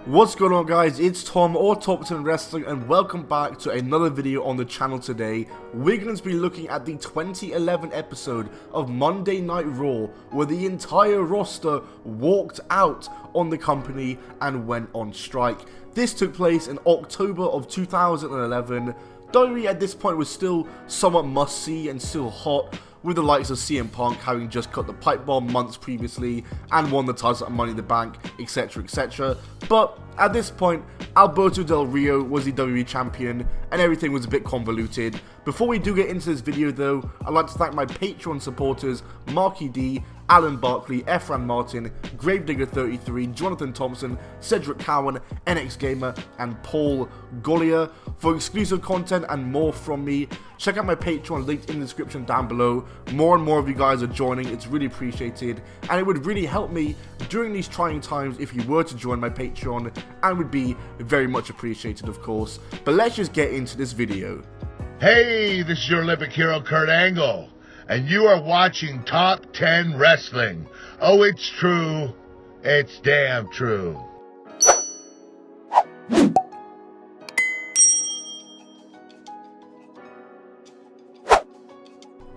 What's going on, guys? It's Tom or Topton Wrestling, and welcome back to another video on the channel. Today we're going to be looking at the 2011 episode of Monday Night Raw, where the entire roster walked out on the company and went on strike. This took place in October of 2011. WWE at this point was still somewhat must-see and still hot, with the likes of CM Punk having just cut the pipe bomb months previously and won the title at Money in the Bank, etc, etc. But at this point, Alberto Del Rio was the WWE champion and everything was a bit convoluted. Before we do get into this video though, I'd like to thank my Patreon supporters Marky D, Alan Barkley, Efran Martin, Gravedigger33, Jonathan Thompson, Cedric Cowan, NX Gamer, and Paul Gollier. For exclusive content and more from me, check out my Patreon linked in the description down below. More and more of you guys are joining, it's really appreciated, and it would really help me during these trying times if you were to join my Patreon, and would be very much appreciated, of course. But let's just get into this video. Hey, this is your Olympic hero Kurt Angle, and you are watching Top 10 Wrestling. Oh, it's true. It's damn true.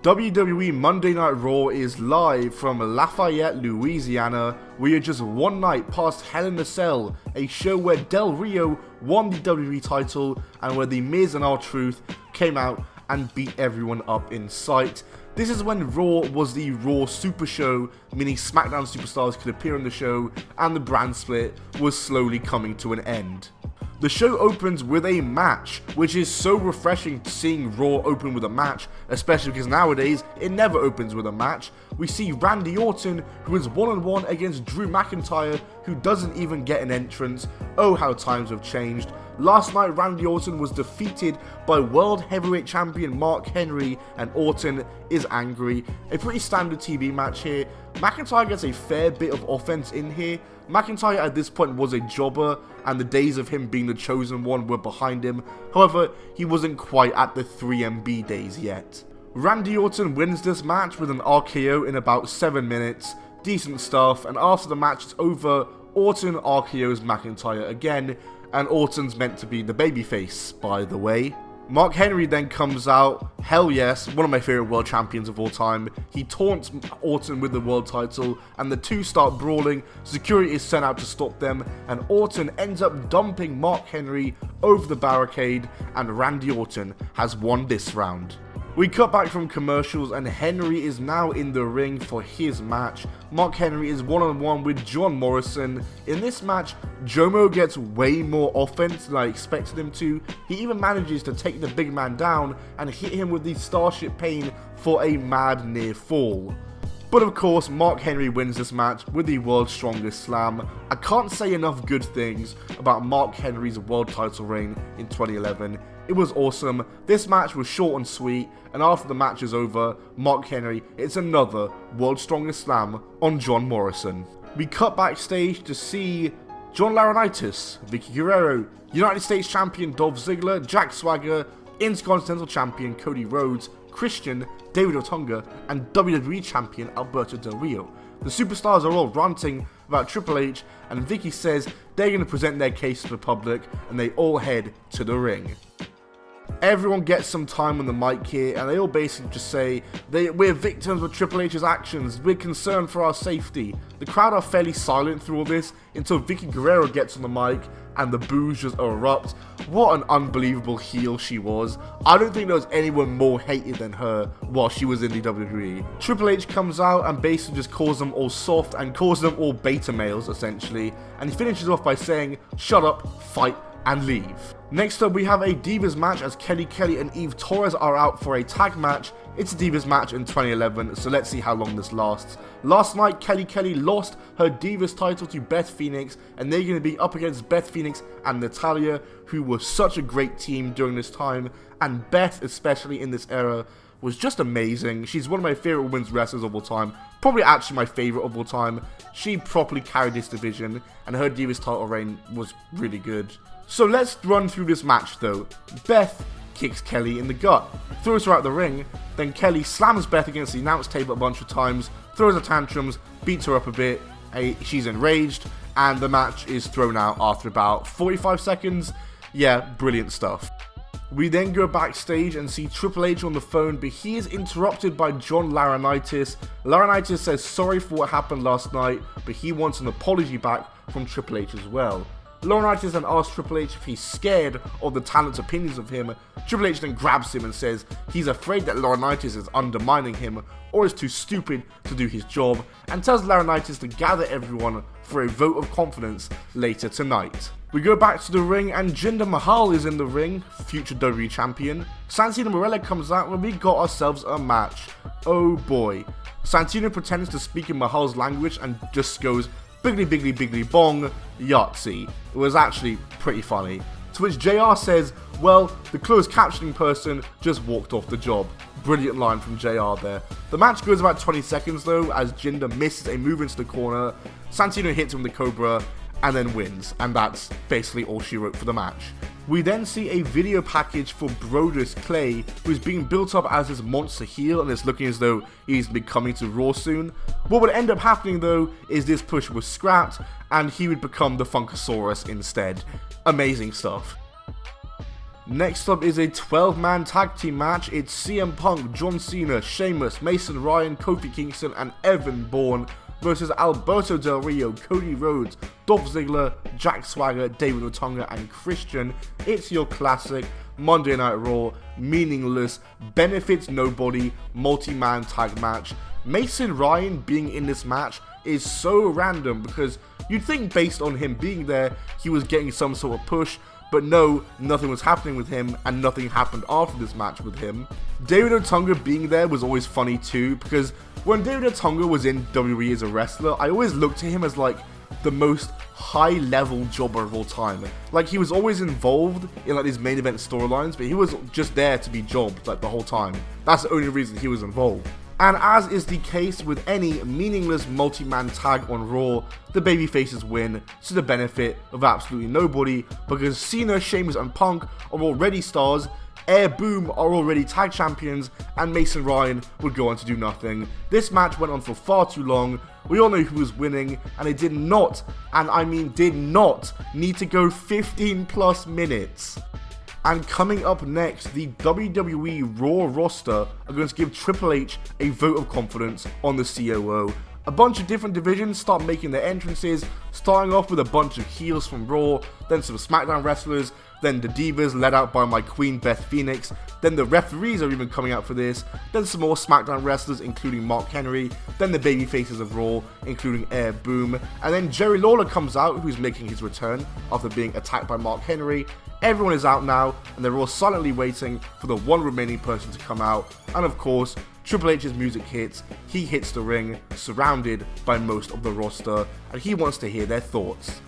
WWE Monday Night Raw is live from Lafayette, Louisiana. We are just one night past Hell in a Cell, a show where Del Rio won the WWE title and where The Miz and R-Truth came out and beat everyone up in sight. This is when Raw was the Raw Super Show, meaning SmackDown superstars could appear on the show, and the brand split was slowly coming to an end. The show opens with a match, which is so refreshing seeing Raw open with a match, especially because nowadays it never opens with a match. We see Randy Orton, who is one-on-one against Drew McIntyre, who doesn't even get an entrance. Oh, how times have changed. Last night, Randy Orton was defeated by World Heavyweight Champion Mark Henry, and Orton is angry. A pretty standard TV match here. McIntyre gets a fair bit of offense in here. McIntyre at this point was a jobber, and the days of him being the chosen one were behind him. However, he wasn't quite at the 3MB days yet. Randy Orton wins this match with an RKO in about 7 minutes. Decent stuff, and after the match is over, Orton RKOs McIntyre again, and Orton's meant to be the babyface, by the way. Mark Henry then comes out, hell yes, one of my favourite world champions of all time. He taunts Orton with the world title, and the two start brawling. Security is sent out to stop them, and Orton ends up dumping Mark Henry over the barricade, and Randy Orton has won this round. We cut back from commercials, and Henry is now in the ring for his match. Mark Henry is one-on-one with John Morrison. In this match, Jomo gets way more offense than I expected him to. He even manages to take the big man down and hit him with the Starship Pain for a mad near fall. But of course, Mark Henry wins this match with the world's strongest slam. I can't say enough good things about Mark Henry's world title reign in 2011. It was awesome. This match was short and sweet, and after the match is over, Mark Henry hits another world's strongest slam on John Morrison. We cut backstage to see John Laurinaitis, Vicky Guerrero, United States Champion Dolph Ziggler, Jack Swagger, Intercontinental Champion Cody Rhodes, Christian, David Otunga, and WWE Champion Alberto Del Rio. The superstars are all ranting about Triple H, and Vicky says they're going to present their case to the public, and they all head to the ring. Everyone gets some time on the mic here, and they all basically just say, we're victims of Triple H's actions, we're concerned for our safety. The crowd are fairly silent through all this until Vicky Guerrero gets on the mic, and the boos just erupt. What an unbelievable heel she was. I don't think there was anyone more hated than her while she was in the WWE. Triple H comes out and basically just calls them all soft and calls them all beta males, essentially, and he finishes off by saying, shut up, fight, and leave. Next up, we have a Divas match as Kelly Kelly and Eve Torres are out for a tag match. It's a Divas match in 2011, so let's see how long this lasts. Last night, Kelly Kelly lost her Divas title to Beth Phoenix, and they're going to be up against Beth Phoenix and Natalya, who were such a great team during this time, and Beth, especially in this era, was just amazing. She's one of my favourite women's wrestlers of all time, probably actually my favourite of all time. She properly carried this division, and her Divas title reign was really good. So let's run through this match though. Beth kicks Kelly in the gut, throws her out the ring, then Kelly slams Beth against the announce table a bunch of times, throws her tantrums, beats her up a bit, she's enraged, and the match is thrown out after about 45 seconds. Yeah, brilliant stuff. We then go backstage and see Triple H on the phone, but he is interrupted by John Laurinaitis. Laurinaitis says sorry for what happened last night, but he wants an apology back from Triple H as well. Laurinaitis then asks Triple H if he's scared of the talent's opinions of him. Triple H then grabs him and says he's afraid that Laurinaitis is undermining him or is too stupid to do his job, and tells Laurinaitis to gather everyone for a vote of confidence later tonight. We go back to the ring and Jinder Mahal is in the ring, future WWE champion. Santino Marella comes out and we got ourselves a match. Oh boy. Santino pretends to speak in Mahal's language and just goes biggly biggly biggly bong, Yahtzee. It was actually pretty funny. To which JR says, well, the closed captioning person just walked off the job. Brilliant line from JR there. The match goes about 20 seconds though, as Jinder misses a move into the corner. Santino hits him with the Cobra and then wins, and that's basically all she wrote for the match. We then see a video package for Brodus Clay, who is being built up as this monster heel, and it's looking as though he's coming to Raw soon. What would end up happening though is this push was scrapped, and he would become the Funkasaurus instead. Amazing stuff. Next up is a 12-man tag team match. It's CM Punk, John Cena, Sheamus, Mason Ryan, Kofi Kingston, and Evan Bourne versus Alberto Del Rio, Cody Rhodes, Dolph Ziggler, Jack Swagger, David Otunga, and Christian. It's your classic Monday Night Raw, meaningless, benefits nobody, multi-man tag match. Mason Ryan being in this match is so random because you'd think based on him being there, he was getting some sort of push, but no, nothing was happening with him, and nothing happened after this match with him. David Otunga being there was always funny too, because when David Otunga was in WWE as a wrestler, I always looked to him as like the most high-level jobber of all time. Like, he was always involved in like these main event storylines, but he was just there to be jobbed like the whole time. That's the only reason he was involved. And as is the case with any meaningless multi-man tag on Raw, the babyfaces win to the benefit of absolutely nobody, because Cena, Sheamus, and Punk are already stars, Air Boom are already tag champions, and Mason Ryan would go on to do nothing. This match went on for far too long. We all know who was winning, and it did not, and I mean did not, need to go 15 plus minutes. And coming up next, the WWE Raw roster are going to give Triple H a vote of confidence on the COO. A bunch of different divisions start making their entrances, starting off with a bunch of heels from Raw, then some SmackDown wrestlers, then the Divas led out by my queen Beth Phoenix, then the referees are even coming out for this, then some more SmackDown wrestlers including Mark Henry, then the babyfaces of Raw including Air Boom, and then Jerry Lawler comes out, who's making his return after being attacked by Mark Henry. Everyone is out now, and they're all silently waiting for the one remaining person to come out, and of course, Triple H's music hits, he hits the ring, surrounded by most of the roster, and he wants to hear their thoughts.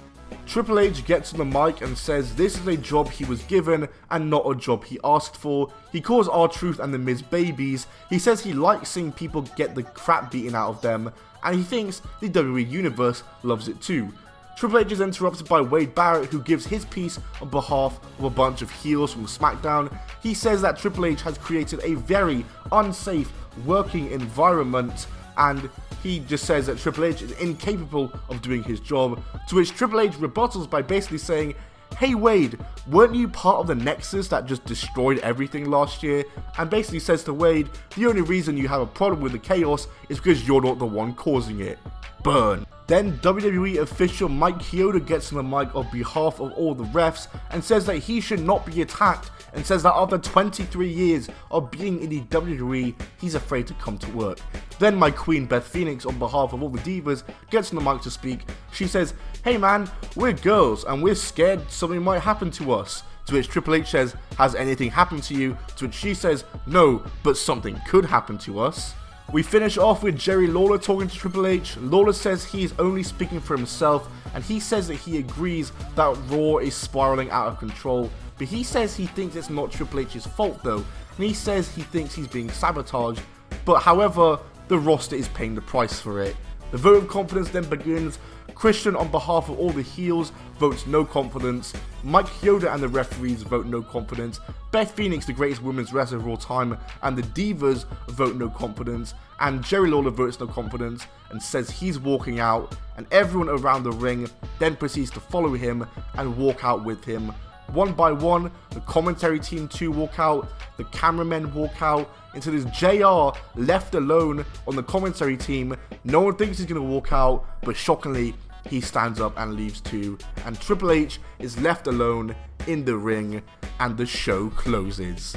Triple H gets on the mic and says this is a job he was given and not a job he asked for. He calls R-Truth and the Miz babies. He says he likes seeing people get the crap beaten out of them, and he thinks the WWE Universe loves it too. Triple H is interrupted by Wade Barrett, who gives his piece on behalf of a bunch of heels from SmackDown. He says that Triple H has created a very unsafe working environment, and he just says that Triple H is incapable of doing his job, to which Triple H rebuttals by basically saying, hey Wade, weren't you part of the Nexus that just destroyed everything last year? And basically says to Wade, the only reason you have a problem with the chaos is because you're not the one causing it. Burn. Then WWE official Mike Chioda gets on the mic on behalf of all the refs and says that he should not be attacked, and says that after 23 years of being in the WWE, he's afraid to come to work. Then my queen Beth Phoenix on behalf of all the divas gets on the mic to speak. She says, hey man, we're girls and we're scared something might happen to us. To which Triple H says, has anything happened to you? To which she says, no, but something could happen to us. We finish off with Jerry Lawler talking to Triple H. Lawler says he is only speaking for himself, and he says that he agrees that Raw is spiraling out of control, but he says he thinks it's not Triple H's fault though, and he says he thinks he's being sabotaged, but however, the roster is paying the price for it. The vote of confidence then begins. Christian, on behalf of all the heels, votes no confidence. Mike Yoda and the referees vote no confidence. Beth Phoenix, the greatest women's wrestler of all time, and the Divas vote no confidence. And Jerry Lawler votes no confidence and says he's walking out, and everyone around the ring then proceeds to follow him and walk out with him. One by one, the commentary team too walk out, the cameramen walk out, until there's JR left alone on the commentary team. No one thinks he's going to walk out, but shockingly, he stands up and leaves too. And Triple H is left alone in the ring, and the show closes.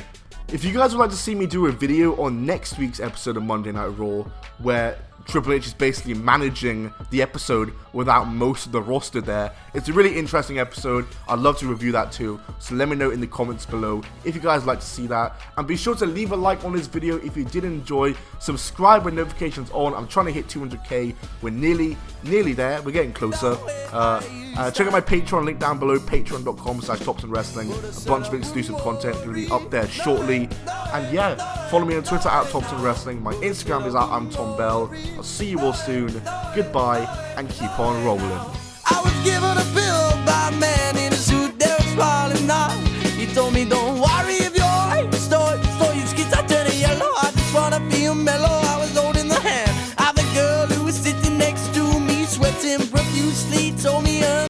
If you guys would like to see me do a video on next week's episode of Monday Night Raw, where Triple H is basically managing the episode without most of the roster there, it's a really interesting episode. I'd love to review that too, so let me know in the comments below if you guys like to see that, and be sure to leave a like on this video if you did enjoy. Subscribe with notifications on. I'm trying to hit 200k. We're nearly there. We're getting closer. Check out my Patreon link down below, patreon.com/ThompsonWrestling. A bunch of exclusive content going to be up there shortly. And yeah, follow me on Twitter @ThompsonWrestling. My Instagram is @I'mTomBell. I'll see you all soon. Goodbye, and keep on rolling. I was given a bill by a man in a suit that was smiling on. He told me don't worry.